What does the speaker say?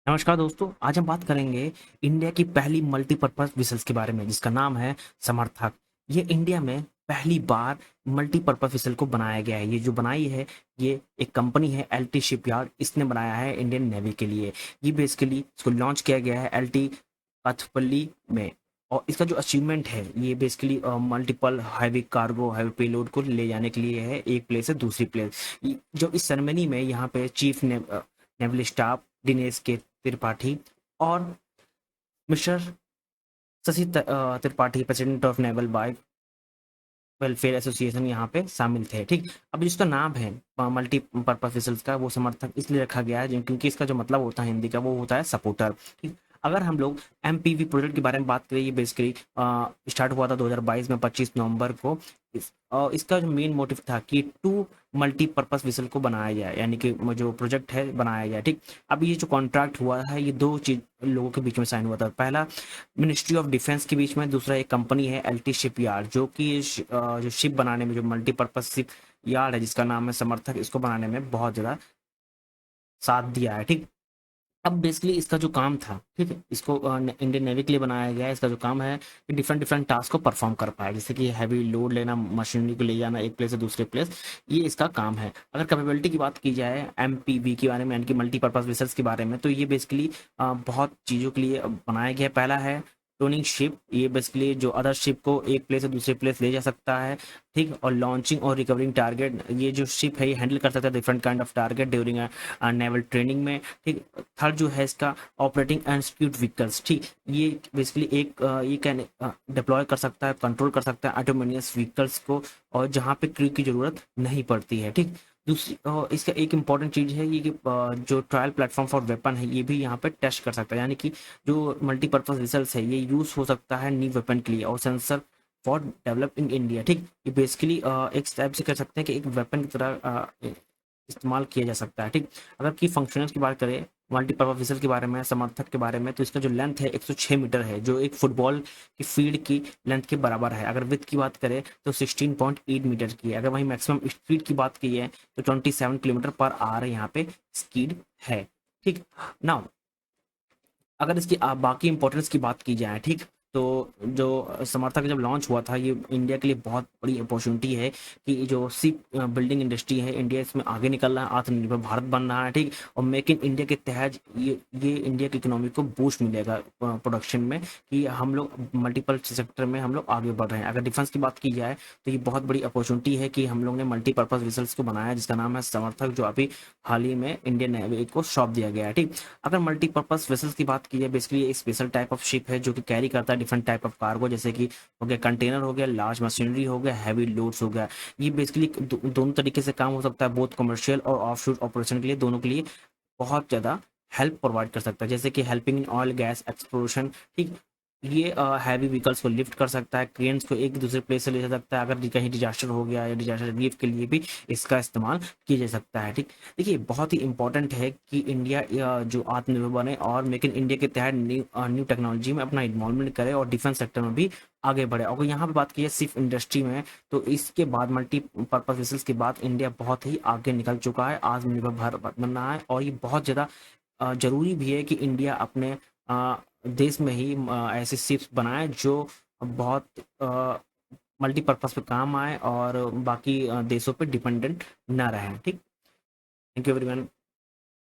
नमस्कार दोस्तों, आज हम बात करेंगे इंडिया की पहली मल्टीपर्पज़ व्हीसल्स के बारे में जिसका नाम है समर्थक। ये इंडिया में पहली बार मल्टीपर्पज़ व्हीसल को बनाया गया है। ये जो बनाई है ये एक कंपनी है एलटी शिपयार्ड, इसने बनाया है इंडियन नेवी के लिए। ये बेसिकली इसको लॉन्च किया गया है एलटी कथपल्ली में। और इसका जो अचीवमेंट है ये basically multiple heavy cargo heavy payload को ले जाने के लिए है एक प्लेस से दूसरी प्लेस। जो इस सेरेमनी में यहाँ पे chief naval staff Dinesh K Tripathi और mister Shashi Tripathi president of naval by welfare association यहाँ पे शामिल थे। ठीक, अब जिसका नाम है मल्टीपर्पज व्हीसल्स का वो समर्थक इसलिए रखा गया है क्योंकि इसका जो मतलब होता है हिंदी का वो होता है सपोर्टर। ठीक, अगर हम लोग एमपीवी प्रोजेक्ट के बारे में बात करें, ये बेसिकली स्टार्ट हुआ था 2022 में 25 नवंबर को। इसका जो मेन मोटिव था कि टू मल्टीपर्पज व्हीसल को बनाया जाए, यानी कि जो प्रोजेक्ट है बनाया जाए। ठीक, अब ये जो कॉन्ट्रैक्ट हुआ है ये दो चीज लोगों के बीच में साइन हुआ था। पहला मिनिस्ट्री ऑफ डिफेंस के बीच में, दूसरा एक कंपनी है एलटी शिपयार्ड जो कि जो शिप बनाने में, जो मल्टीपर्पज शिप यार्ड है जिसका नाम है समर्थक, इसको बनाने में बहुत ज़्यादा साथ दिया है। ठीक, अब बेसिकली इसका जो काम था, ठीक है, इसको इंडियन नेवी के लिए बनाया गया है। इसका जो काम है कि डिफरेंट डिफरेंट टास्क को परफॉर्म कर पाए, जैसे कि हैवी लोड लेना, मशीनरी को ले जाना एक प्लेस से दूसरे प्लेस, ये इसका काम है। अगर कैपेबिलिटी की बात की जाए एमपीवी के बारे में, यानी कि मल्टीपर्पज वेसल्स के बारे में, तो ये बेसिकली बहुत चीज़ों के लिए बनाया गया है। पहला है टोनिंग शिप, ये बेसिकली जो अदर शिप को एक प्लेस से दूसरे प्लेस ले जा सकता है। ठीक, और लॉन्चिंग और रिकवरिंग टारगेट, ये जो शिप है ये हैंडल कर सकता है different kind of target during naval training में। ठीक, थर्ड जो है इसका ऑपरेटिंग एंड एक्सिक्यूट व्हीकल्स। ठीक, ये बेसिकली एक ये कैन डिप्लॉय कर सकता है, कंट्रोल कर सकता है ऑटोमेनियस व्हीकल्स को, और जहाँ पे क्रू की ज़रूरत नहीं पड़ती है। ठीक, दूसरी इसका एक इम्पॉर्टेंट चीज़ है ये कि जो ट्रायल प्लेटफॉर्म फॉर वेपन है ये भी यहाँ पे टेस्ट कर सकता है, यानी कि जो मल्टीपर्पज रिजल्ट है ये यूज़ हो सकता है न्यू वेपन के लिए और sensor for develop in India. ठीक, ये बेसिकली एक टाइप से कर सकते हैं कि एक वेपन की तरह इस्तेमाल किया जा सकता है। ठीक, अगर की फंक्शनल्स की बात करें मल्टीपर्पज व्हीसल के बारे में, समर्थक के बारे में, तो इसका जो लेंथ है 106 मीटर है, जो एक फुटबॉल की फील्ड की लेंथ के बराबर है। अगर विड्थ की बात करें तो 16.8 मीटर की है। अगर वहीं मैक्सिमम स्पीड की बात की है तो 27 किलोमीटर पर आवर यहाँ पे स्पीड है। ठीक, नाउ अगर इसकी बाकी इंपॉर्टेंस की बात की जाए, ठीक, तो जो समर्थक जब लॉन्च हुआ था ये इंडिया के लिए बहुत बड़ी अपॉर्चुनिटी है कि जो शिप बिल्डिंग इंडस्ट्री है इंडिया इसमें आगे निकल रहा है, आत्मनिर्भर भारत बन रहा है। ठीक, और मेक इन इंडिया के तहत ये इंडिया की इकोनॉमी को बूस्ट मिलेगा प्रोडक्शन में, कि हम लोग मल्टीपल सेक्टर में हम लोग आगे बढ़ रहे हैं। अगर डिफेंस की बात की जाए तो ये बहुत बड़ी अपॉर्चुनिटी है कि हम लोग ने मल्टीपर्पज रिजल्ट को बनाया जिसका नाम है समर्थक, जो अभी हाल ही में इंडियन नेवी को सौंप दिया गया है। ठीक, अगर मल्टीपर्पज वेसल्स की बात की जाए, बेसिकली एक स्पेशल टाइप ऑफ शिप है जो कि कैरी करता है डिफरेंट टाइप ऑफ कार्गो, जैसे कि हो गया कंटेनर, हो गया लार्ज मशीनरी, हो गया हैवी लोड्स हो गया। ये बेसिकली दोनों तरीके से काम हो सकता है, बोथ कमर्शियल और ऑफशोर ऑपरेशन के लिए, दोनों के लिए बहुत ज़्यादा हेल्प प्रोवाइड कर सकता है, जैसे कि helping in oil gas exploration. ठीक, ये हैवी व्हीकल्स को लिफ्ट कर सकता है, क्रेन्स को एक दूसरे प्लेस से ले जा सकता है, अगर कहीं डिजास्टर हो गया या डिजास्टर रिलीफ के लिए भी इसका इस्तेमाल किया जा सकता है। ठीक, देखिए बहुत ही इंपॉर्टेंट है कि इंडिया जो आत्मनिर्भर बने और मेक इन इंडिया के तहत न्यू टेक्नोलॉजी में अपना इन्वॉल्वमेंट करे और डिफेंस सेक्टर में भी आगे बढ़े। अगर यहाँ पे बात की जाए सिर्फ इंडस्ट्री में, तो इसके बाद मल्टीपर्पज वेसल्स के बाद इंडिया बहुत ही आगे निकल चुका है, आत्मनिर्भर भारत बन रहा है। और ये बहुत ज़्यादा ज़रूरी भी है कि इंडिया अपने देश में ही ऐसे शिप्स बनाए जो बहुत मल्टीपर्पज पे काम आए और बाकी देशों पे डिपेंडेंट ना रहें। ठीक, थैंक यू एवरीवन।